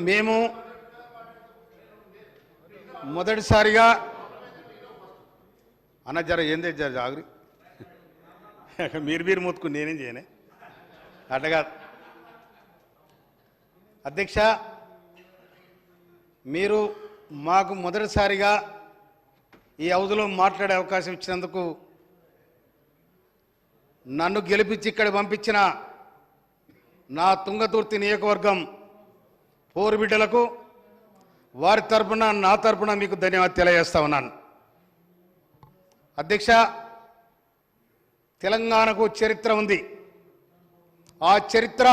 మేము మొదటిసారిగా అన్న జర ఏందే జర జాగ్రి మీరు మూతుకుని నేనేం చేయనే అట్లా అధ్యక్ష, మీరు మాకు మొదటిసారిగా ఈ హౌజ్లో మాట్లాడే అవకాశం ఇచ్చినందుకు, నన్ను గెలిపించి ఇక్కడ పంపించిన నా తుంగతుర్తి నియోజకవర్గం పోరు బిడ్డలకు వారి తరపున నా తరపున మీకు ధన్యవాదాలు తెలియజేస్తా ఉన్నాను. అధ్యక్ష, తెలంగాణకు చరిత్ర ఉంది. ఆ చరిత్ర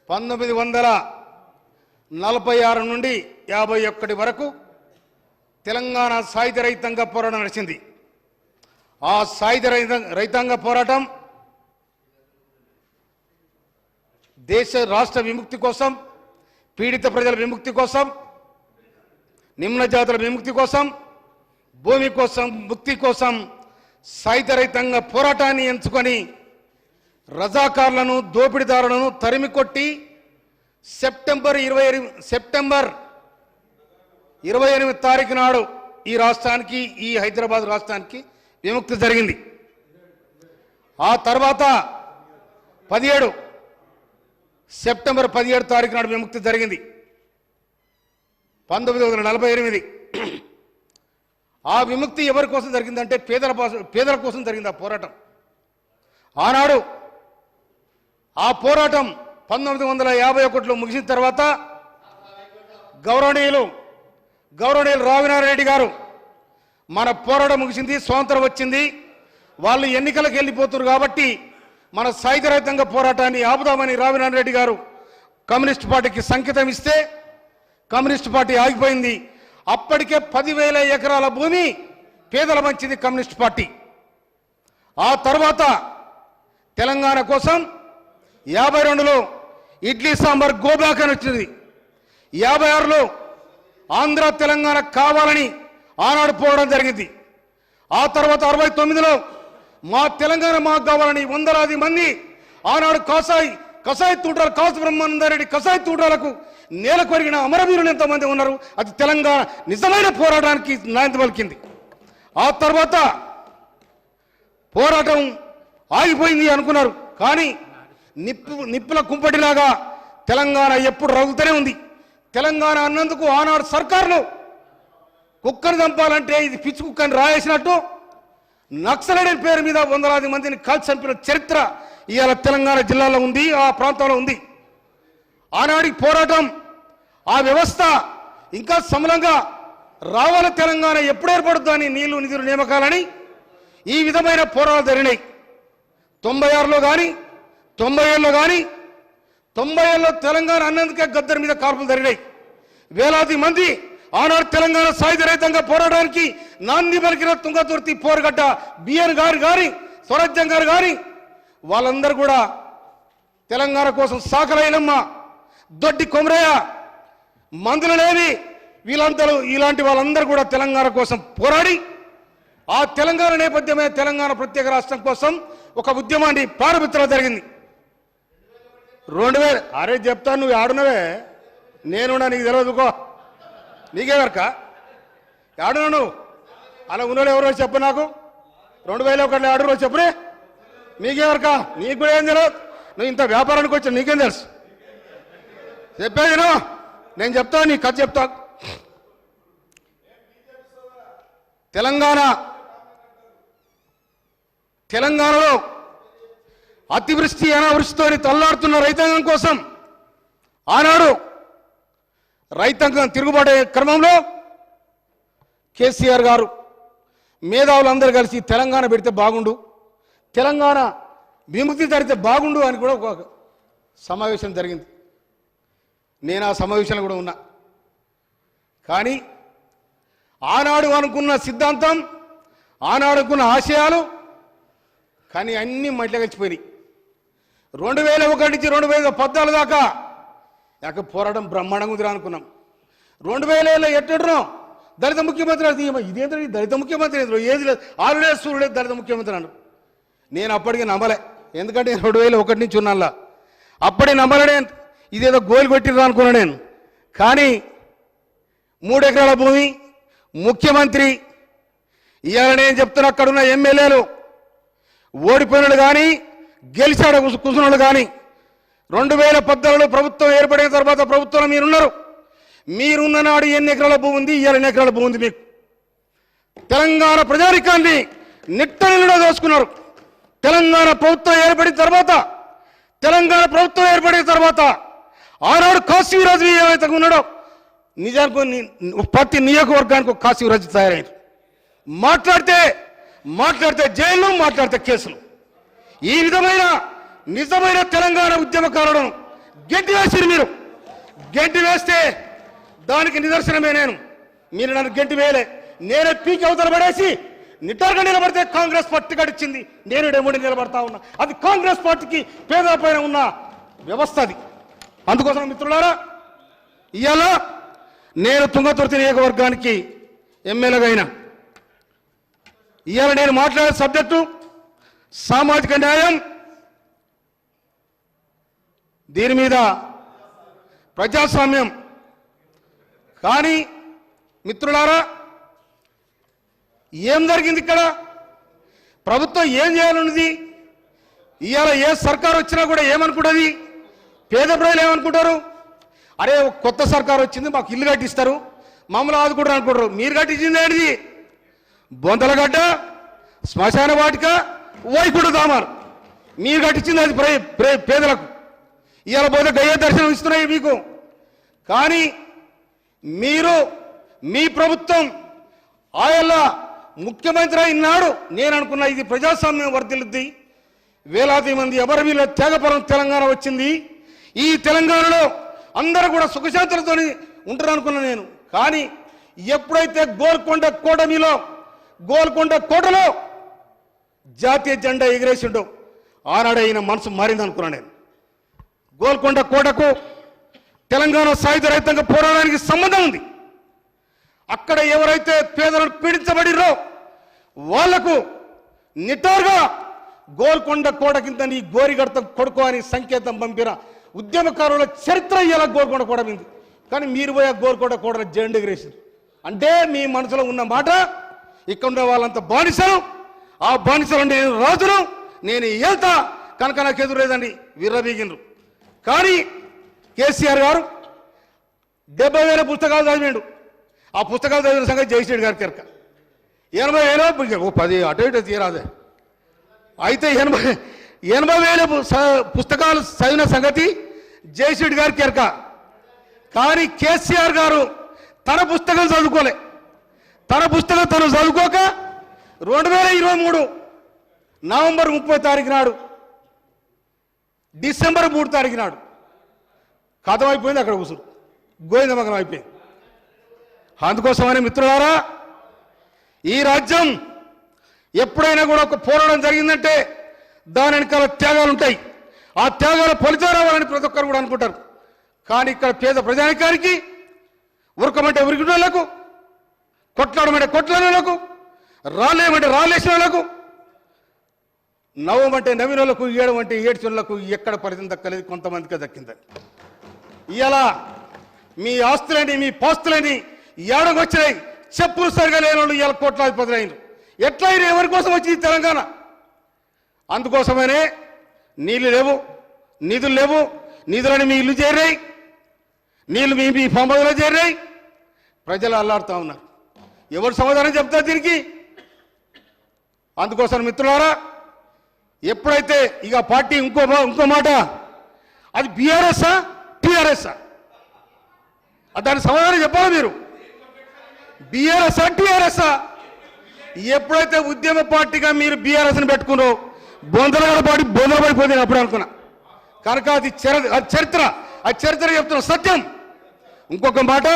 1946 నుండి 51 వరకు తెలంగాణ సాయుధ రైతాంగ పోరాటం నడిచింది. ఆ సాయుధ రైతాంగ పోరాటం దేశ రాష్ట్ర విముక్తి కోసం, పీడిత ప్రజల విముక్తి కోసం, నిమ్న జాతుల విముక్తి కోసం, భూమి కోసం, ముక్తి కోసం సాయుధ రైతాంగ పోరాటాన్ని ఎంచుకొని రజాకార్లను, దోపిడీదారులను తరిమి కొట్టి సెప్టెంబర్ 28 తారీఖు నాడు ఈ రాష్ట్రానికి, ఈ హైదరాబాద్ రాష్ట్రానికి విముక్తి జరిగింది. ఆ తర్వాత సెప్టెంబర్ 17 తారీఖు నాడు విముక్తి జరిగింది 1948. ఆ విముక్తి ఎవరి కోసం జరిగిందంటే పేదల కోసం జరిగింది ఆ పోరాటం. ఆనాడు ఆ పోరాటం 1951లో ముగిసిన తర్వాత గౌరవనీయులు రావినారెడ్డి గారు మన పోరాటం ముగిసింది, స్వాతంత్రం వచ్చింది, వాళ్ళు ఎన్నికలకు వెళ్ళిపోతున్నారు కాబట్టి మన సాయుధ రైతాంగ పోరాటాన్ని ఆపుదామని రావినారెడ్డి గారు కమ్యూనిస్ట్ పార్టీకి సంకేతం ఇస్తే కమ్యూనిస్ట్ పార్టీ ఆగిపోయింది. అప్పటికే 10,000 ఎకరాల భూమి పేదల మంచిది కమ్యూనిస్ట్ పార్టీ. ఆ తర్వాత తెలంగాణ కోసం 52లో ఇడ్లీ సాంబార్ గోబ్యాక్ అని వచ్చింది. 56లో ఆంధ్ర తెలంగాణ కావాలని ఆనాడు పోవడం జరిగింది. ఆ తర్వాత 69లో మా తెలంగాణ మాకు కావాలని వందలాది మంది ఆనాడు కసాయి తూటాలు కాసు బ్రహ్మానందరెడ్డి కసాయి తూటాలకు నేల కొరిగిన అమరవీరులు ఎంతమంది ఉన్నారు. అది తెలంగాణ నిజమైన పోరాటానికి నాంది పలికింది. ఆ తర్వాత పోరాటం ఆగిపోయింది అనుకున్నారు, కానీ నిప్పుల కుంపటిలాగా తెలంగాణ ఎప్పుడు రగులుతూనే ఉంది. తెలంగాణ అన్నందుకు ఆనాడు సర్కారులు కుక్కను చంపాలంటే ఇది పిచ్చి కుక్కని రాయేసినట్టు నక్సలైట్ పేరు మీద వందలాది మందిని కాల్చి చంపిన చరిత్ర ఇవాళ తెలంగాణ జిల్లాలో ఉంది, ఆ ప్రాంతంలో ఉంది. ఆనాడి పోరాటం, ఆ వ్యవస్థ ఇంకా సమలంగా రావాల తెలంగాణ ఎప్పుడు ఏర్పడుద్దు అని నీళ్లు నిధులు నియామకాలని ఈ విధమైన పోరాటాలు జరిగినాయి. 96లో కానీ 97లో కానీ 90లో తెలంగాణ అన్నందుకే గద్దర్ మీద కాల్పులు జరిగినాయి. వేలాది మంది ఆనాడు తెలంగాణ సాయుధ రైతాంగ పోరాటానికి నాంది పలికిన తుంగతుర్తి పోరుగడ్డ బిఎన్ గారు కానీ స్వరాజ్యం గారు కానీ వాళ్ళందరూ కూడా తెలంగాణ కోసం సాకలైనమ్మ, దొడ్డి కొమరయ్య, మందులు లేని వీళ్ళందరూ ఇలాంటి వాళ్ళందరూ కూడా తెలంగాణ కోసం పోరాడి ఆ తెలంగాణ నేపథ్యమే తెలంగాణ ప్రత్యేక రాష్ట్రం కోసం ఒక ఉద్యమాన్ని ప్రారంభించడం జరిగింది. 2000 అరే చెప్తాను, నువ్వు ఆడునవే, నేనున్నా, నీకు తెలియదుకో, నీకే వరక ఆడునా నువ్వు, అలా ఉన్నోళ్ళు ఎవరో చెప్పు నాకు. 2001 ఆడురో చెప్పురే, నీకే వరక, నీకు కూడా ఏం తెలియదు. నువ్వు ఇంత వ్యాపారానికి వచ్చా, నీకేం తెలుసు? చెప్పేది నేను చెప్తాను, నీ కథ చెప్తా. తెలంగాణలో అతివృష్టి అనావృష్టితో తల్లాడుతున్న రైతాంగం కోసం ఆనాడు రైతాంగం తిరుగుబాటు క్రమంలో కేసీఆర్ గారు మేధావులందరూ కలిసి తెలంగాణ పెడితే బాగుండు, తెలంగాణ విముక్తి జరిగితే బాగుండు అని కూడా ఒక సమావేశం జరిగింది. నేను ఆ సమావేశంలో కూడా ఉన్నా. కానీ ఆనాడు అనుకున్న సిద్ధాంతం, ఆనాడు అనుకున్న ఆశయాలు కానీ అన్నీ మట్టిలో కలిసిపోయినాయి. 2001 నుంచి 2014 దాకా పోరాటం బ్రహ్మాండంగా కుదిరా అనుకున్నాం. 2000 ఎట్టున్నాం దళిత ముఖ్యమంత్రి, ఇదేంద్ర దళిత ముఖ్యమంత్రి ఏది లేదు, ఆరుడే సూర్యుడే దళిత ముఖ్యమంత్రి అన్నారు. నేను అప్పటికే నమ్మలే, ఎందుకంటే 2001 నుంచి ఉన్నాలా. అప్పుడే నమ్మలే, ఇదేదో గోలు కొట్టిర్రు అనుకున్నా నేను. కానీ 3 ఎకరాల భూమి ముఖ్యమంత్రి ఇవాళ నేను చెప్తున్నా, అక్కడున్న ఎమ్మెల్యేలు ఓడిపోయినలు కానీ గెలిచాడు కూర్చున్నాడు కానీ 2014లో ప్రభుత్వం ఏర్పడిన తర్వాత ప్రభుత్వంలో మీరున్నారు. మీరున్న నాడు ఎన్ని ఎకరాల భూమి ఉంది, ఇవాళ ఎన్ని ఎకరాల భూమి ఉంది మీకు? తెలంగాణ ప్రజానికాన్ని నిట్టనిలో దోచుకున్నారు. తెలంగాణ ప్రభుత్వం ఏర్పడిన తర్వాత ఆనాడు కాశీరాజు ఏమైతే ఉన్నాడో నిజానికి ప్రతి నియోజకవర్గానికి కాశీరాజు తయారైంది. మాట్లాడితే జైలు, మాట్లాడితే కేసులు. ఈ విధమైన నిజమైన తెలంగాణ ఉద్యమకారులను గెంటి వేసిరు మీరు. గెంటి వేస్తే దానికి నిదర్శనమే నేను. మీరు నన్ను గెంటి వేయలే, నేనే పీకి అవతల పడేసి నిటారుగా నిలబడితే కాంగ్రెస్ పార్టీ గడిచింది. నేను డెమోడి నిలబడతా ఉన్నా. అది కాంగ్రెస్ పార్టీకి పేదల పైన ఉన్న వ్యవస్థ అది. అందుకోసం మిత్రులారా, ఇవాళ నేను తుంగతుర్తి నియోజకవర్గానికి ఎమ్మెల్యేగా అయినా. ఇవాళ నేను మాట్లాడే సబ్జెక్టు సామాజిక న్యాయం, దీని మీద ప్రజాస్వామ్యం. కానీ మిత్రులారా, ఏం జరిగింది ఇక్కడ? ప్రభుత్వం ఏం చేయాలన్నది ఇవాళ ఏ సర్కారు వచ్చినా కూడా ఏమనుకుంటుంది? పేద ప్రజలు ఏమనుకుంటారు? అరే కొత్త సర్కారు వచ్చింది, మాకు ఇల్లు కట్టిస్తారు, మమ్మల్ని ఆదుకుంటారు అనుకుంటారు. మీరు కట్టించింది ఏంటిది? బొందలగడ్డ, శ్మశాన వాటిక, వైకుంఠ ధామాలు మీరు కట్టించింది. అది పేదలకు. ఇవాళ పోతే గయ్య దర్శనం ఇస్తున్నాయి మీకు. కానీ మీరు, మీ ప్రభుత్వం ఆయల్ల ముఖ్యమంత్రి అయినాడు నేను అనుకున్నా ఇది ప్రజాస్వామ్యం వర్ధిల్లుద్ది, వేలాది మంది అమరవీరుల త్యాగపరం తెలంగాణ వచ్చింది, ఈ తెలంగాణలో అందరూ కూడా సుఖశాంతులతో ఉంటారు అనుకున్నా నేను. కానీ ఎప్పుడైతే గోల్కొండ కోటలో జాతీయ జెండా ఎగిరేసిండో ఆనాడే ఆయన మనసు మారింది అనుకున్నా నేను. గోల్కొండ కోటకు తెలంగాణ సాయుధ రహితంగా పోరాడడానికి సంబంధం ఉంది. అక్కడ ఎవరైతే పేదలను పీడించబడిరో వాళ్లకు నిటారుగా గోల్కొండ కోట కింద నీ గోరిగడత కొడుకో అని సంకేతం పంపిన ఉద్యమకారుల చరిత్ర ఇలా గోల్కొండ కోట మీద. కానీ మీరు పోయి గోల్కొండ కోటను జెండా ఎగిరేసారు అంటే మీ మనసులో ఉన్న మాట, ఇక్కడ ఉన్న వాళ్ళంతా బానిసలు, ఆ బానిసలు నేను రాజును, నేను వెళ్తా కనుక నాకు ఎదురు లేదండి విర్రబీగినరు. కానీ కేసీఆర్ గారు 70,000 పుస్తకాలు చదివాడు. ఆ పుస్తకాలు చదివిన సంగతి జయశ్రెడ్డి గారికి ఎరక. 80,000 10 అటు ఇటు తీరాదే. అయితే 80,000 పుస్తకాలు చదివిన సంగతి జయశ్రెడ్డి గారికి ఎరక. కానీ కేసీఆర్ గారు తన పుస్తకం చదువుకోలే. తన పుస్తకం తను చదువుకోక 2023 నవంబర్ 30 తారీఖు నాడు, డిసెంబర్ 3 తారీఖు నాడు కథం అయిపోయింది. అక్కడ కూసురు గోవిందమగనం అయిపోయింది. అందుకోసమని మిత్రులారా, ఈ రాజ్యం ఎప్పుడైనా కూడా ఒక పోరాటం జరిగిందంటే దాని వెనకాల త్యాగాలు ఉంటాయి. ఆ త్యాగాల ఫలితం రావాలని ప్రతి ఒక్కరు కూడా అనుకుంటారు. కానీ ఇక్కడ పేద ప్రజానికానికి ఉరకమంటే ఉరికినోళ్లకు, కొట్లాడమంటే కొట్లాడేళ్లకు, రాలేమంటే రాలేసిన వాళ్ళకు, నవ్వమంటే నవ్వినోళ్లకు, ఏడమంటే ఏడ్చినోళ్లకు ఎక్కడ ఫలితం దక్కలేదు, కొంతమందికి దక్కింది. ఇలా మీ ఆస్తులని మీ పాస్తులని ఏడకొచ్చినాయి. చెప్పులు సరిగా లేని వాళ్ళు ఇవాళ కోట్లాధిపతులు అయినారు. ఎట్లా అయినా ఎవరి కోసం వచ్చింది తెలంగాణ? అందుకోసమనే నీళ్లు లేవు, నిధులు లేవు, నిధులని మీ ఇల్లు చేరాయి, నీళ్లు మీ పంపదలో చేరాయి. ప్రజలు అల్లాడుతూ ఉన్నారు. ఎవరు సమాధానం చెప్తారు దీనికి? అందుకోసం మిత్రులారా, ఎప్పుడైతే ఇక పార్టీ ఇంకో మాట, అది బీఆర్ఎస్ఆ టీఆర్ఎస్ఆ? దానికి సమాధానం చెప్పాలి మీరు. బీఆర్ఎస్ఆ టీఆర్ఎస్ఆ? ఎప్పుడైతే ఉద్యమ పార్టీగా మీరు బీఆర్ఎస్ని పెట్టుకున్నారో బొందలు పడిపోతుంది అప్పుడు అనుకున్నా. కనుక అది చరిత్ర, ఆ చరిత్ర చెప్తున్న సత్యం. ఇంకొక మాట,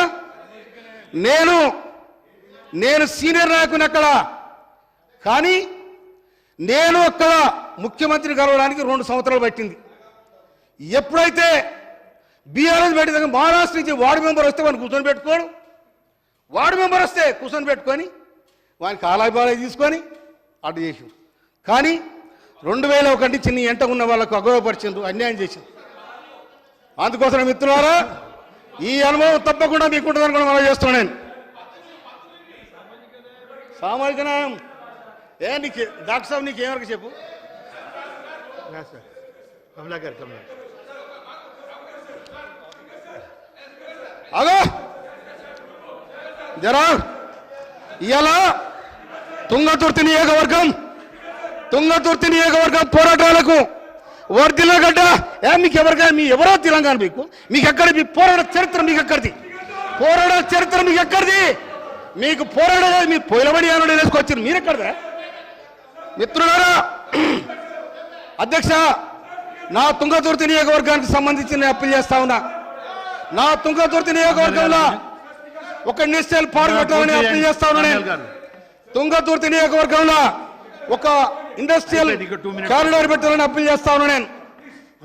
నేను సీనియర్ నాయకుని అక్కడ, కానీ నేను అక్కడ ముఖ్యమంత్రి కలవడానికి 2 సంవత్సరాలు పట్టింది. ఎప్పుడైతే బీఆర్ఎస్ పెట్టిన మహారాష్ట్ర నుంచి వార్డు మెంబర్ వస్తే వాడిని కూర్చొని పెట్టుకోడు, వార్డు మెంబర్ వస్తే కూర్చొని పెట్టుకొని వానికి ఆలాయి తీసుకొని అటు చేసిండు. కానీ 2001 నుంచి నీ ఎంట ఉన్న వాళ్ళకు అగౌరవపరిచిండ్రు, అన్యాయం చేసిండ్రు. అందుకోసం మిత్రులారా ఈ అనుభవం తప్పకుండా మీకుంటుందని కూడా మనం చేస్తున్నాను నేను. సామాజిక న్యాయం నీకు డాక్టర్ సాబ్ నీకు ఏమరకు చెప్పు. అదో జరా ఇవాళ తుంగతుర్తి నియోజకవర్గం పోరాటాలకు వర్దిల్లగడ్డ మీకు ఎవరికైనా మీ ఎవరో తెలంగాణ మీకు ఎక్కడ మీ పోరాట చరిత్ర మీకు ఎక్కడిది మీకు పోరాడేది మీ పొలబడి అని వేసుకొచ్చారు మీరు ఎక్కడదా మిత్రులారా. అధ్యక్ష నా తుంగతుర్తి నియోజకవర్గానికి సంబంధించి నేను అప్పీల్ చేస్తా ఉన్నా. నా తుంగతుర్తి నియోజకవర్గంలో ఒక ఇండస్ట్రియల్ పార్క్ పెట్టాలని అప్పీల్ చేస్తా ఉన్నా. నేను తుంగతుర్తి నియోజకవర్గంలో ఒక ఇండస్ట్రియల్ కారిడార్ పెట్టాలని అప్పీల్ చేస్తా ఉన్నా. నేను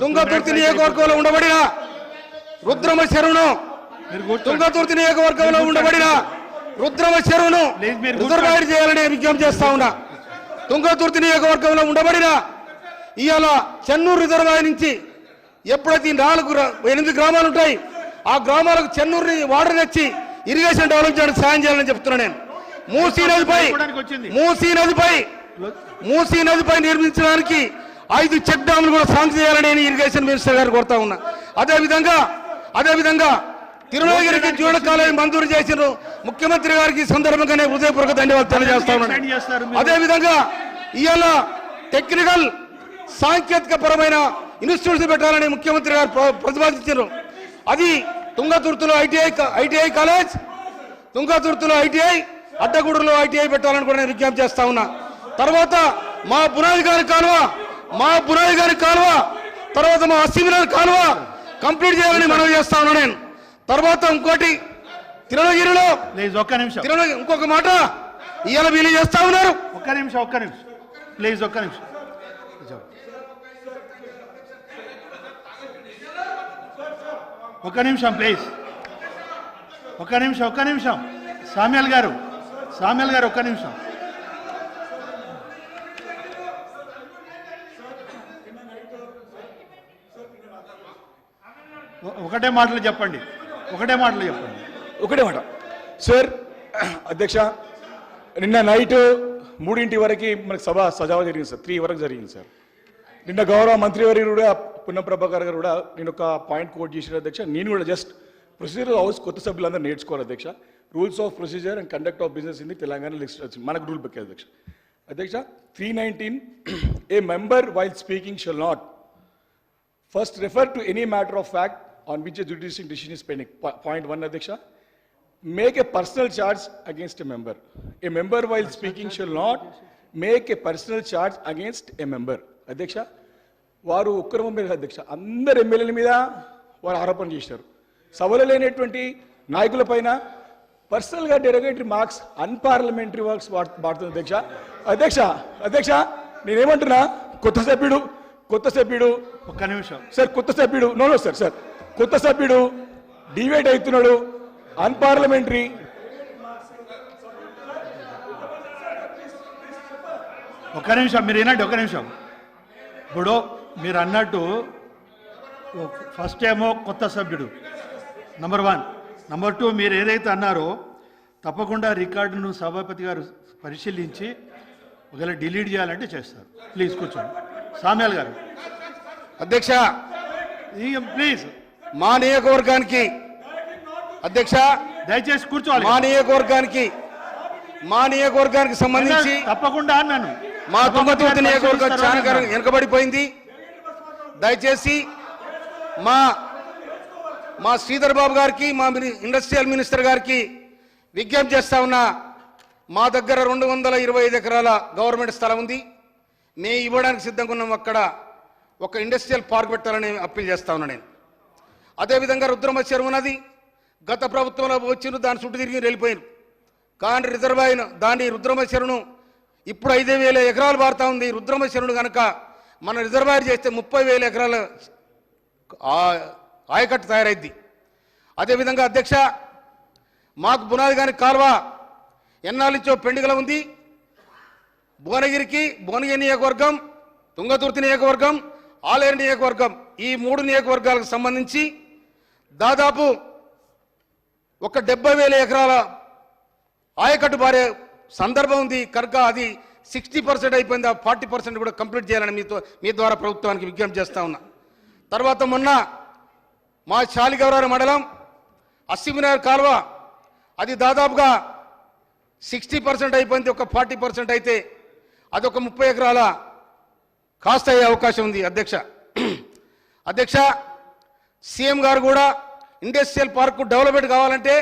తుంగతుర్తి నియోజకవర్గంలో ఉండబడిన రుద్రమ చెరువును తుంగతుర్తి నియోజకవర్గంలో ఉండబడిన రుద్రమ చెరువును రిజర్వాయర్ చేయాలని విజ్ఞప్తి చేస్తా ఉన్నా. తుంగతుర్తి నియోజకవర్గంలో ఉండబడిన ఇవాళ చెన్నూరు రిజర్వాయర్ నుంచి ఎప్పుడైతే 8 గ్రామాలు ఉంటాయి ఆ గ్రామాలకు చెన్నూరుని వాటర్ తెచ్చి ఇరిగేషన్ డెవలప్ చేయడానికి సాయం చేయాలని చెప్తున్నా. నేను మూసీ నదిపై నిర్మించడానికి 5 చెక్ డ్యాములు కూడా శాంక్షన్ చేయాలని నేను ఇరిగేషన్ మినిస్టర్ గారు కోరుతా ఉన్నా. అదేవిధంగా తిరుమలగిరికి జూడ కాలేజీ మంజూరు చేసిన ముఖ్యమంత్రి గారికి సందర్భంగానే హృదయపూర్వక ధన్యవాదాలు తెలియజేస్తా ఉన్నాను. అదేవిధంగా ఇవాళ టెక్నికల్ సాంకేతిక పరమైన ఇన్స్టిట్యూట్స్ పెట్టాలని ముఖ్యమంత్రి గారు ప్రతిపాదించారు. అది తుంగతుర్తిలో ఐటీఐ కాలేజ్, తుంగతుర్తిలో ఐటీఐ, అడ్డగూడలో ఐటీఐ పెట్టాలని కూడా నేను విజ్ఞప్తి చేస్తా ఉన్నా. తర్వాత మా బునాది గారి కాలువ తర్వాత మా అసిమినర్ కాలువ కంప్లీట్ చేయాలని మనం చేస్తా ఉన్నా. నేను తర్వాత ఇంకోటి తిరుమలగిరిలో ఇంకొక మాట ఇవాళ వీళ్ళు చేస్తా ఉన్నారు. ఒక్క నిమిషం ప్లీజ్ ఒక్క నిమిషం. సామ్యాల్ గారు ఒక్క నిమిషం. ఒకటే మాటలు చెప్పండి. ఒకటే మాట సార్. అధ్యక్ష నిన్న నైట్ 3 వరకు మనకు సభ సజావ జరిగింది సార్. 3 వరకు జరిగింది సార్. నిన్న గౌరవ మంత్రివర్యులు కూడా పున్న ప్రభాకర్ గారు కూడా నేను ఒక పాయింట్ కోట్ చేసిన అధ్యక్ష. నేను కూడా జస్ట్ ప్రొసీజర్ హౌస్ కొత్త సభ్యులందరూ నేర్చుకోవాలి అధ్యక్ష. Rules of procedure and conduct of business in Telangana మనకు రూల్ బెక్కే అధ్యక్ష 319 a member while speaking shall not first refer to any matter of fact on which a judicial decision is pending. Point 1 Adhyaksha, make a personal charge against a member. A member while speaking shall not make a personal charge against a member. Adhyaksha, వారు ఒక్కరు మీద అధ్యక్ష అందరు ఎమ్మెల్యేల మీద వారు ఆరోపణ చేశారు. సభలో లేనటువంటి నాయకుల పైన పర్సనల్గా డెరగేటరీ మార్క్స్ అన్పార్లమెంటరీ వర్క్స్ వాడుతుంది అధ్యక్ష నేనేమంటున్నా కొత్త సభ్యుడు ఒక్క నిమిషం సార్ కొత్త సభ్యుడు డివేట్ అవుతున్నాడు అన్పార్లమెంటరీ. ఒక్క నిమిషం మీరు ఏనండి. ఒక్క నిమిషం. ఇప్పుడు మీరు అన్నట్టు ఫస్ట్ ఏమో కొత్త సభ్యుడు నంబర్ 1. నంబర్ 2 మీరు ఏదైతే అన్నారో తప్పకుండా రికార్డును సభాపతి గారు పరిశీలించి ఒకవేళ డిలీట్ చేయాలంటే చేస్తారు. ప్లీజ్ కూర్చోండి. సామ్యాల్ గారు. అధ్యక్ష ప్లీజ్ మా నియోజకవర్గానికి అధ్యక్ష దయచేసి కూర్చోవాలి. మా నియోజకవర్గానికి సంబంధించి తప్పకుండా అన్నాను. మా తుంగతుర్తి నియోజకవర్గం చాలా వెనుకబడిపోయింది. దయచేసి మా శ్రీధర్ బాబు గారికి మా ఇండస్ట్రియల్ మినిస్టర్ గారికి విజ్ఞప్తి చేస్తా ఉన్నా. మా దగ్గర 225 ఎకరాల గవర్నమెంట్ స్థలం ఉంది. మేము ఇవ్వడానికి సిద్ధంగా ఉన్నాం. అక్కడ ఒక ఇండస్ట్రియల్ పార్క్ పెట్టాలని అప్పీల్ చేస్తా ఉన్నా నేను. అదేవిధంగా రుద్రమ చెరువు ఉన్నది. గత ప్రభుత్వంలో వచ్చిన దాని చుట్టూ తిరిగి వెళ్ళిపోయారు. కానీ రిజర్వాయర్ దాని రుద్రమ చెరువును ఇప్పుడు 5,000 ఎకరాలు పారుతా ఉంది. రుద్రమ చెరువును కనుక మన రిజర్వాయర్ చేస్తే 30,000 ఎకరాల ఆయకట్టు తయారైద్ది. అదేవిధంగా అధ్యక్ష మాకు బునాది గాని కాలువ ఎన్నాళ్ళించో పెండింగ్లో ఉంది. భువనగిరి నియోజకవర్గం, తుంగతుర్తి నియోజకవర్గం, ఆలేరు నియోజకవర్గం, ఈ 3 నియోజకవర్గాలకు సంబంధించి దాదాపు ఒక 70,000 ఎకరాల ఆయకట్టు బారే సందర్భం ఉంది కనుక అది 60% అయిపోయింది. ఆ 40% కూడా కంప్లీట్ చేయాలని మీ ద్వారా ప్రభుత్వానికి విజ్ఞప్తి చేస్తా ఉన్నా. తర్వాత మొన్న మా శాలిగౌరవ మండలం అస్సిమినార్ కాలువ అది దాదాపుగా 60% అయిపోయింది. ఒక 40% అయితే అది ఒక 30 ఎకరాల కాస్ట్ అయ్యే అవకాశం ఉంది. అధ్యక్ష సీఎం గారు కూడా ఇండస్ట్రియల్ పార్క్ డెవలప్మెంట్ కావాలంటే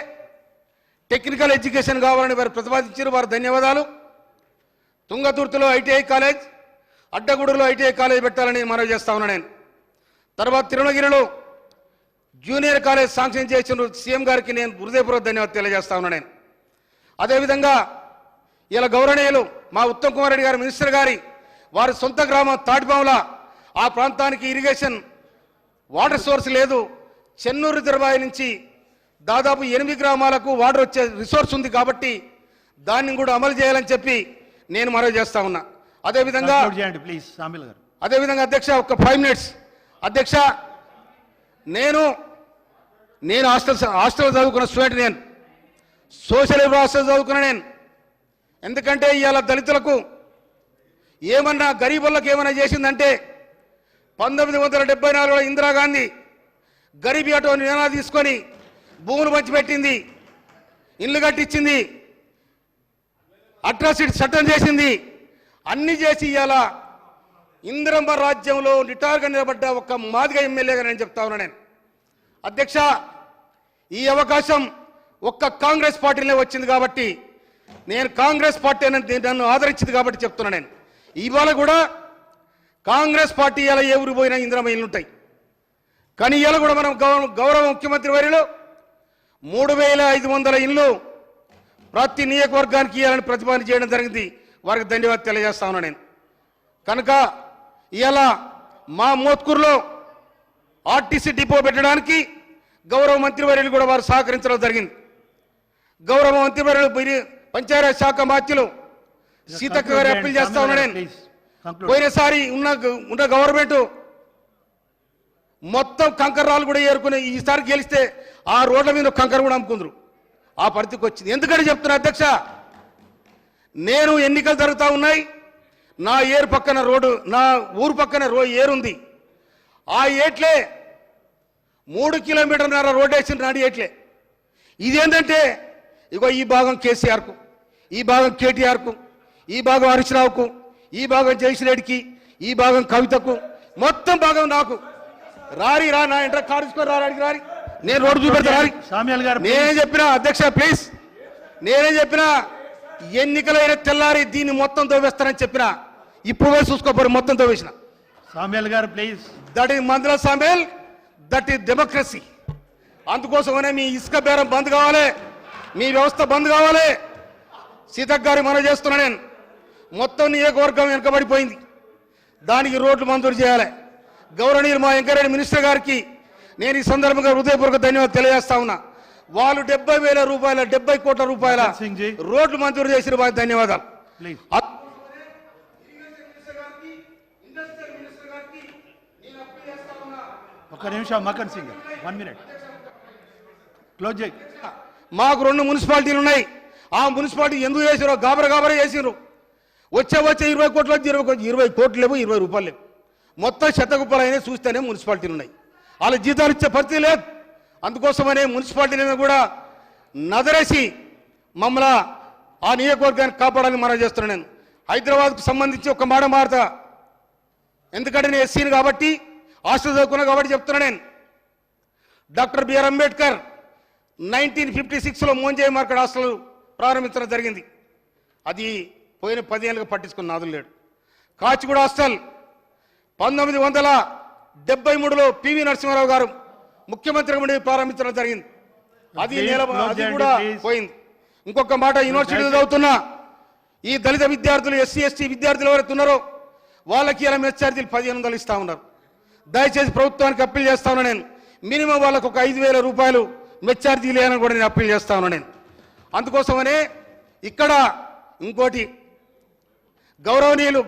టెక్నికల్ ఎడ్యుకేషన్ కావాలని వారు ప్రతిపాదించారు. వారు ధన్యవాదాలు. తుంగతుర్తిలో ఐటీఐ కాలేజ్, అడ్డగూడలో ఐటీఐ కాలేజ్ పెట్టాలని మనవి చేస్తా ఉన్నా నేను. తర్వాత తిరుమలగిరిలో జూనియర్ కాలేజ్ శాంక్షన్ చేసిన సీఎం గారికి నేను హృదయపూర్వక ధన్యవాదాలు తెలియజేస్తా ఉన్నా నేను. అదేవిధంగా ఇలా గౌరవనీయులు మా ఉత్తమ్ కుమార్ రెడ్డి గారు మినిస్టర్ గారి వారి సొంత గ్రామం తాటిపాముల, ఆ ప్రాంతానికి ఇరిగేషన్ వాటర్ సోర్స్ లేదు. చెన్నూరు రిజర్వాయర్ నుంచి దాదాపు 8 గ్రామాలకు వాటర్ వచ్చే రిసోర్స్ ఉంది కాబట్టి దాన్ని కూడా అమలు చేయాలని చెప్పి నేను మనవి చేస్తా ఉన్నా. అదేవిధంగా అధ్యక్ష ఒక 5 minutes అధ్యక్ష, నేను హాస్టల్ చదువుకున్న స్టూడెంట్, నేను సోషల్ హాస్టల్ చదువుకున్న నేను. ఎందుకంటే ఇవాళ దళితులకు ఏమన్నా గరీబులకు ఏమన్నా చేసిందంటే 1974లో ఇందిరాగాంధీ గరీబీ ఆటో నినాదం తీసుకొని భూములు పంచిపెట్టింది, ఇల్లు కట్టించింది, అట్రాసిటీ చట్టం చేసింది, అన్ని చేసి ఇవాళ ఇందిరమ్మ రాజ్యంలో నిటారుగా నిలబడ్డ ఒక మాదిగ ఎమ్మెల్యేగా నేను చెప్తా ఉన్నా నేను. అధ్యక్ష ఈ అవకాశం ఒక్క కాంగ్రెస్ పార్టీలో వచ్చింది కాబట్టి నేను కాంగ్రెస్ పార్టీ నన్ను ఆదరించింది కాబట్టి చెప్తున్నా నేను. ఇవాళ కూడా కాంగ్రెస్ పార్టీ ఇలా ఏ ఊరు పోయినా ఇందిరమ్మ ఇల్లు ఉంటాయి. కానీ ఇలా కూడా మనం గౌరవ ముఖ్యమంత్రి వారిలో 3,500 ఇళ్ళు ప్రతి నియోజకవర్గానికి ఇవ్వాలని ప్రతిపాదన చేయడం జరిగింది. వారికి ధన్యవాదాలు తెలియజేస్తా ఉన్నా నేను. కనుక ఇవాళ మా మోత్కూరులో ఆర్టీసీ డిపో పెట్టడానికి గౌరవ మంత్రివర్యులు కూడా వారు సహకరించడం జరిగింది. గౌరవ మంత్రివర్యులు పంచాయతీ శాఖ మంత్రులు సీతక్క గారి అప్పీల్ చేస్తా ఉన్నా నేను. పోయినసారి ఉన్న గవర్నమెంట్ మొత్తం కంకర్రాలు కూడా ఏరుకుని ఈసారి గెలిస్తే ఆ రోడ్ల మీద కంకర కూడా అమ్ముకుందరు. ఆ పరిస్థితికి వచ్చింది. ఎందుకంటే చెప్తున్నా అధ్యక్ష, నేను ఎన్నికలు జరుగుతూ ఉన్నాయి, నా ఏరు పక్కన రోడ్డు, నా ఊరు పక్కన ఏరుంది. ఆ ఏట్లే 3 కిలోమీటర్ల రోడ్డు వేసిన నాడు ఏట్లే. ఇదేంటంటే ఇగో ఈ భాగం కేసీఆర్కు, ఈ భాగం కేటీఆర్కు, ఈ భాగం హరీశ్రావుకు, ఈ భాగం జయశ్రెడ్డికి, ఈ భాగం కవితకు, మొత్తం భాగం నాకు. రా నా ఇంటర్ కారుచుకొని రాడికి రారి, నేను రోడ్డు చూపెడతా రారి. నేనే చెప్పినా అధ్యక్ష ప్లీజ్, నేనే చెప్పినా ఎన్నికలైన తెల్లారి దీన్ని మొత్తం తవ్వేస్తానని చెప్పినా. ఇప్పుడు పోయి చూసుకోపోరు, మొత్తం తవ్వేసిన. సామ్యాల్ గారు ప్లీజ్. దట్ ఈస్ మందుల సామ్యాల్, దట్ ఈస్ డెమోక్రసీ. అందుకోసమనే మీ ఇసుక బేరం బంద్ కావాలి, మీ వ్యవస్థ బంద్ కావాలి. సీతక్ గారి మనం చేస్తున్నా నేను. మొత్తం నియోజకవర్గం వెనుకబడిపోయింది, దానికి రోడ్లు మంజూరు చేయాలి. గౌరవనీయులు మా వెంకరెడ్డి మినిస్టర్ గారికి నేను ఈ సందర్భంగా హృదయపూర్వక ధన్యవాదాలు తెలియజేస్తా ఉన్నా. వాళ్ళు 70,000 రూపాయల 70 కోట్ల రూపాయల రోడ్లు మంజూరు చేసిన వారికి ధన్యవాదాలు. ఒక నిమిషం మకన్ సింగ్ 1 minute క్లోజ్ చేయి. మాకు 2 మున్సిపాలిటీలు ఉన్నాయి. ఆ మున్సిపాలిటీ ఎందుకు చేసిరో గాబరా చేసిరు. వచ్చే 20 కోట్లు 20 కోట్లు లేవు, 20 రూపాయలు లేవు. మొత్తం శతగుప్పలు అయినా చూస్తేనే మున్సిపాలిటీలు ఉన్నాయి. వాళ్ళ జీతాలు ఇచ్చే పరిస్థితి లేదు. అందుకోసమనే మున్సిపాలిటీలను కూడా నదరేసి మమ్మల్ని ఆ నియోజకవర్గాన్ని కాపాడాలని మనం చేస్తున్నాను నేను. హైదరాబాద్కు సంబంధించి ఒక మాట మారుతా, ఎందుకంటే నేను ఎస్సీని కాబట్టి, హాస్టల్ చదువుకున్నా కాబట్టి చెప్తున్నా నేను. డాక్టర్ బిఆర్ అంబేద్కర్ 1956లో మోంజయ్ మార్కెట్ హాస్టల్ ప్రారంభించడం జరిగింది. అది పోయిన 10 ఏళ్ళుగా పట్టించుకున్న నాదులు లేడు. కాచిగూడ హాస్టల్ 1973లో పివి నరసింహారావు గారు ముఖ్యమంత్రిగా ప్రారంభించడం జరిగింది. అది కూడా పోయింది. ఇంకొక మాట, యూనివర్సిటీలో చదువుతున్న ఈ దళిత విద్యార్థులు, ఎస్సీ ఎస్టీ విద్యార్థులు ఎవరైతే ఉన్నారో వాళ్ళకి ఇలా మెస్ ఛార్జీలు 1500 ఇస్తా ఉన్నారు. దయచేసి ప్రభుత్వానికి అప్పీల్ చేస్తా ఉన్నా నేను. మినిమం వాళ్ళకు ఒక 5,000 రూపాయలు మెస్ ఛార్జీలు వేయాలని కూడా నేను అప్పీల్ చేస్తా ఉన్నా నేను. అందుకోసమనే ఇక్కడ ఇంకోటి, గౌరవనీయులు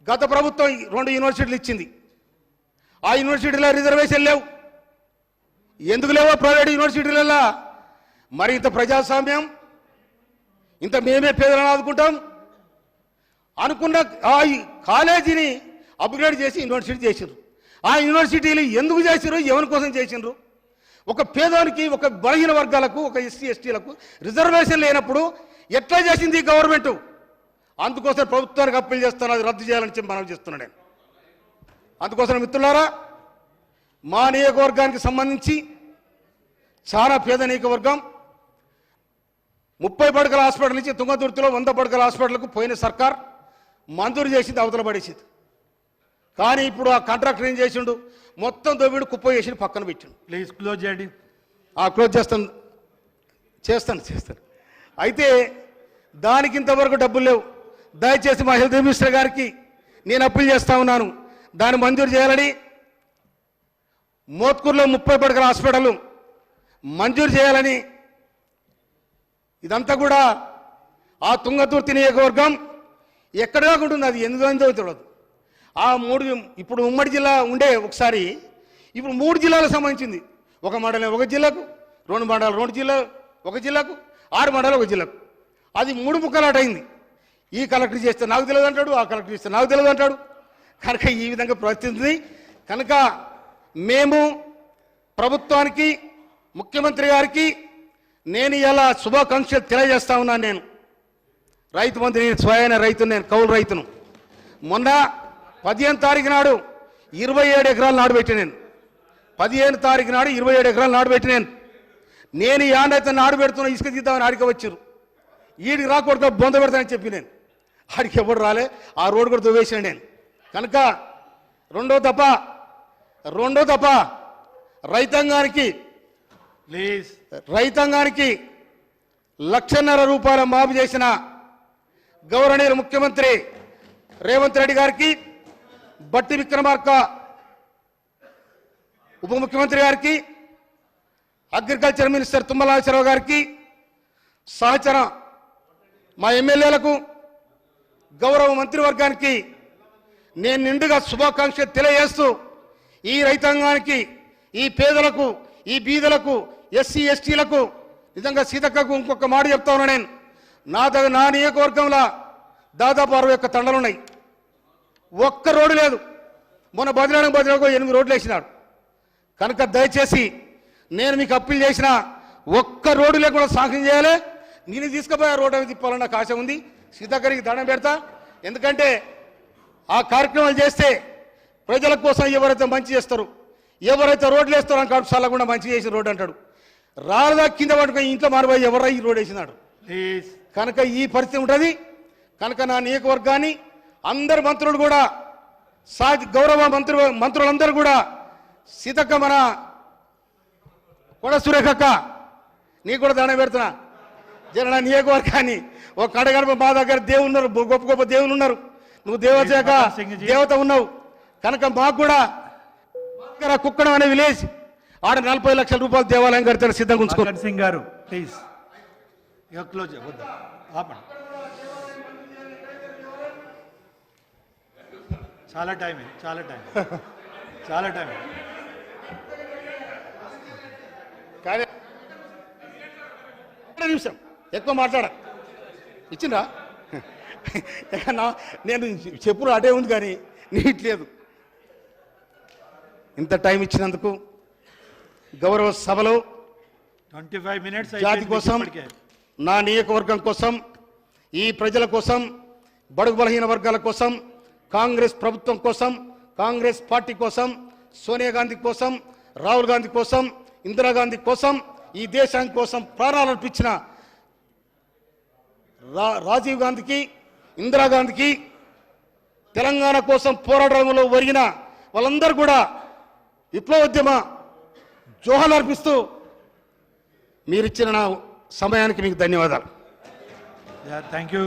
గత ప్రభుత్వం 2 యూనివర్సిటీలు ఇచ్చింది. ఆ యూనివర్సిటీలో రిజర్వేషన్ లేవు. ఎందుకు లేవో ప్రైవేట్ యూనివర్సిటీలలో? మరి ఇంత ప్రజాస్వామ్యం, ఇంత మేమే పేదలను ఆదుకుంటాం అనుకున్న ఆ కాలేజీని అప్గ్రేడ్ చేసి యూనివర్సిటీ చేసిండ్రు. ఆ యూనివర్సిటీలు ఎందుకు చేసిండ్రు, ఎవరి కోసం చేసిండ్రు? ఒక పేదవానికి, ఒక బలహీన వర్గాలకు, ఒక ఎస్సీ ఎస్టీలకు రిజర్వేషన్ లేనప్పుడు ఎట్లా చేసింది ఈ గవర్నమెంట్? అందుకోసం ప్రభుత్వానికి అప్పీల్ చేస్తాను, అది రద్దు చేయాలని చెప్పి మనం చేస్తున్నాను నేను. అందుకోసం మిత్రులారా, మా నియోజకవర్గానికి సంబంధించి చాలా పేద నియోజకవర్గం. 30 పడకల హాస్పిటల్ నుంచి తుంగతుర్తిలో 100 పడకల హాస్పిటల్కు పోయిన సర్కార్ మంజూరు చేసింది, అవతల పడేసింది. కానీ ఇప్పుడు ఆ కాంట్రాక్టర్ ఏం చేసిండు? మొత్తం దొబ్బిడు కుప్ప చేసి పక్కన పెట్టిండు. ప్లీజ్ క్లోజ్ చేయండి. క్లోజ్ చేస్తాను. అయితే దానికి ఇంతవరకు డబ్బులు లేవు. దయచేసి మా హెల్త్ మినిస్టర్ గారికి నేను అప్పీల్ చేస్తా ఉన్నాను, దాన్ని మంజూరు చేయాలని. మోత్కూరులో 30 పడకల హాస్పిటల్ మంజూరు చేయాలని. ఇదంతా కూడా ఆ తుంగతుర్తి నియోజకవర్గం ఎక్కడ ఉంటుంది, అది ఎందుకందో తెలియదు. ఆ 3 ఇప్పుడు ఉమ్మడి జిల్లా ఉండే ఒకసారి, ఇప్పుడు 3 జిల్లాలకు సంబంధించింది. ఒక మండలం ఒక జిల్లాకు, 2 మండలాలు 2 జిల్లా ఒక జిల్లాకు, 6 మండలాలు ఒక జిల్లాకు. అది 3 ముక్కలాట అయింది. ఈ కలెక్టర్ చేస్తే నాకు తెలియదు అంటాడు, ఆ కలెక్టర్ చేస్తే నాకు తెలియదు అంటాడు. కనుక ఈ విధంగా ప్రవర్తించింది. కనుక మేము ప్రభుత్వానికి, ముఖ్యమంత్రి గారికి నేను ఇలా శుభాకాంక్షలు తెలియజేస్తా ఉన్నాను. నేను రైతు మంత్రి, నేను స్వయాన రైతును, నేను కౌలు రైతును. మొన్న 15 తారీఖు నాడు 27 ఎకరాలు నాడుబెట్టి నేను 15 తారీఖు నాడు 27 ఎకరాలు నాడుబెట్టి నేను యాడైతే నాడు పెడుతున్నా ఇసుక తీద్దామని ఆడికి వచ్చారు. ఈడికి రాకూడదు బొంద పెడతానని చెప్పి నేను ఆడికి ఎవరు రాలే. ఆ రోడ్డు కూడా దువ్వేసాను నేను. కనుక రెండో దఫా రైతాంగానికి ప్లీజ్ ₹1,50,000 మాఫీ చేసిన గౌరవనీయులు ముఖ్యమంత్రి రేవంత్ రెడ్డి గారికి, బట్టి విక్రమార్క ఉప ముఖ్యమంత్రి గారికి, అగ్రికల్చర్ మినిస్టర్ తుమ్మల నాగేశ్వరరావు గారికి, సహచర మా ఎమ్మెల్యేలకు, గౌరవ మంత్రివర్గానికి నేను నిండుగా శుభాకాంక్షలు తెలియజేస్తూ, ఈ రైతాంగానికి, ఈ పేదలకు, ఈ బీదలకు, ఎస్సీ ఎస్టీలకు నిజంగా సీతక్కకు ఇంకొక మాట చెప్తా ఉన్నా నేను. నా నియోజకవర్గంలో దాదాపు 61 తండలు ఉన్నాయి. ఒక్క రోడ్డు లేదు. మొన్న బదిలాకు 8 రోడ్లు వేసినాడు. కనుక దయచేసి నేను మీకు అప్పీల్ చేసిన ఒక్క రోడ్డు లేకుండా సాంక్షన్ చేయాలి. నేను తీసుకుపోయే రోడ్డు అవి తిప్పాలని నాకు ఆశ ఉంది. సీతక్కరికి దండం పెడతా. ఎందుకంటే ఆ కార్యక్రమాలు చేస్తే ప్రజల కోసం ఎవరైతే మంచి చేస్తారో, ఎవరైతే రోడ్లు వేస్తారో అని కాదు చల్లకుండా మంచి చేసిన రోడ్డు అంటాడు. రాళ్ళదా కింద పట్టుకొని ఇంట్లో మారిపోయి ఎవరై ఈ రోడ్డు వేసినాడు. కనుక ఈ పరిస్థితి ఉంటుంది. కనుక నా నియోజకవర్గాన్ని అందరు మంత్రులు కూడా, గౌరవ మంత్రులందరూ కూడా, సీతక్క, మన కొడ సురేఖక్క, నీకు కూడా దండం పెడుతున్నా. జర నా నియోజకవర్గాన్ని ఒక కడగడప మా దగ్గర దేవుళ్ళు ఉన్నారు, గొప్ప గొప్ప దేవుళ్ళు ఉన్నారు. నువ్వు దేవత ఉన్నావు. కనుక మాకు కూడా కుక్కడం అనే విలేజ్ ఆడ 40 లక్షల రూపాయలు దేవాలయం కడితే సిద్ధంగా ఉంచుకో. సింగ్ గారు ప్లీజ్ క్లోజ్ చాలా టైం కానీ నిమిషం ఎక్కువ మాట్లాడ ఇచ్చిందా? నేను చెప్పులు అటే ఉంది కానీ నీట్లేదు. ఇంత టైం ఇచ్చినందుకు గౌరవ సభలో 25 minutes జాతి కోసం, నా నియోజకవర్గం కోసం, ఈ ప్రజల కోసం, బడుగు బలహీన వర్గాల కోసం, కాంగ్రెస్ ప్రభుత్వం కోసం, కాంగ్రెస్ పార్టీ కోసం, సోనియా గాంధీ కోసం, రాహుల్ గాంధీ కోసం, ఇందిరాగాంధీ కోసం, ఈ దేశానికి కోసం ప్రాణాలు అర్పించిన రాజీవ్ గాంధీకి, ఇందిరాగాంధీకి, తెలంగాణ కోసం పోరాటంలో ఒరిగిన వాళ్ళందరూ కూడా విప్లవోద్యమ జోహాలు అర్పిస్తూ మీరిచ్చిన నా సమయానికి మీకు ధన్యవాదాలు. Thank you.